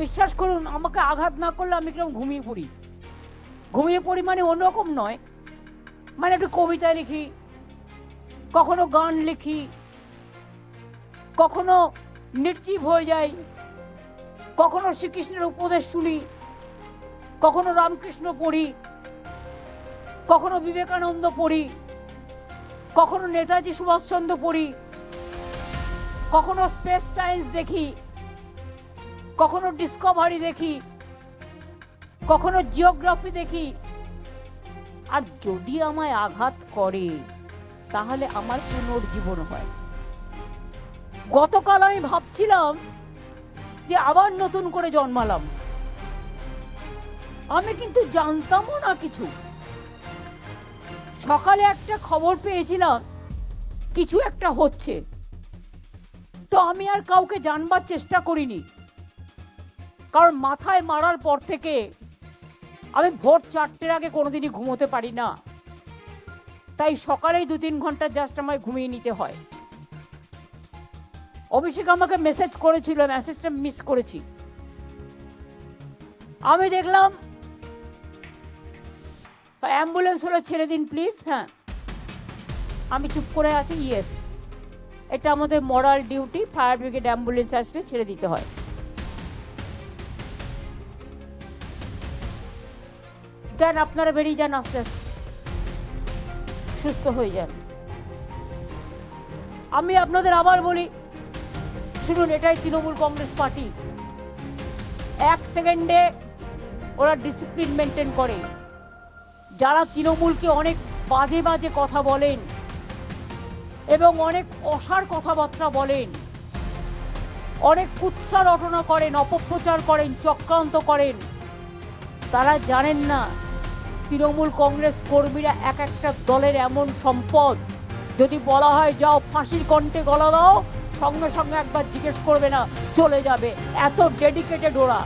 বিশ্বাস করুন, আমাকে আঘাত না করলে আমি কিরকম ঘুমিয়ে পড়ি। ঘুমিয়ে পড়ি মানে অন্যরকম নয়, মানে একটু কবিতা লিখি, কখনো গান লিখি, কখনো নির্জীব হয়ে যাই, কখনো শ্রীকৃষ্ণের উপদেশ শুনি, কখনো রামকৃষ্ণ পড়ি, কখনো বিবেকানন্দ পড়ি, কখনো নেতাজি সুভাষচন্দ্র পড়ি, কখনো স্পেস সায়েন্স দেখি, কখনো ডিসকভারি দেখি, কখনো জিওগ্রাফি দেখি। আর যদি আমায় আঘাত করে তাহলে আমার পুনর্জীবন হয়। গতকাল আমি ভাবছিলাম যে আবার নতুন করে জন্মালাম। আমি কিন্তু জানতামও না কিছু। সকালে একটা খবর পেয়েছিলাম কিছু একটা হচ্ছে, তো আমি আর কাউকে জানবার চেষ্টা করিনি, কারণ মাথায় মারার পর থেকে আমি ভোর 4টের আগে কোনোদিনই ঘুমোতে পারি না। তাই সকালেই 2-3 ঘন্টা জাস্ট আমায় ঘুমিয়ে নিতে হয়। অভিষেক আমাকে মেসেজ করেছিল, মেসেজটা মিস করেছি। আমি দেখলাম অ্যাম্বুলেন্স হলে ছেড়ে দিন প্লিজ। হ্যাঁ, আমি চুপ করে আছি। ইয়েস, এটা আমাদের মরাল ডিউটি, ফায়ার ব্রিগেড অ্যাম্বুলেন্স আসলে ছেড়ে দিতে হয়। যান, আপনারা বেরিয়ে যান, আস্তে আস্তে সুস্থ হয়ে যান। আমি আপনাদের আবার বলি, শুনুন, এটাই তৃণমূল কংগ্রেস পার্টি। 1 সেকেন্ডে ওরা ডিসিপ্লিন মেনটেন করে। যারা তৃণমূলকে অনেক বাজে বাজে কথা বলেন এবং অনেক অসার কথাবার্তা বলেন, অনেক কুৎসা রটনা করেন, অপপ্রচার করেন, চক্রান্ত করেন, তারা জানেন না তৃণমূল কংগ্রেস কর্মীরা এক একটা দলের এমন সম্পদ। যদি বলা হয় যাও ফাঁসির কণ্ঠে গলা দাও, সঙ্গে সঙ্গে একবার জিজ্ঞেস করবে না, চলে যাবে। এত ডেডিকেটেড ওরা।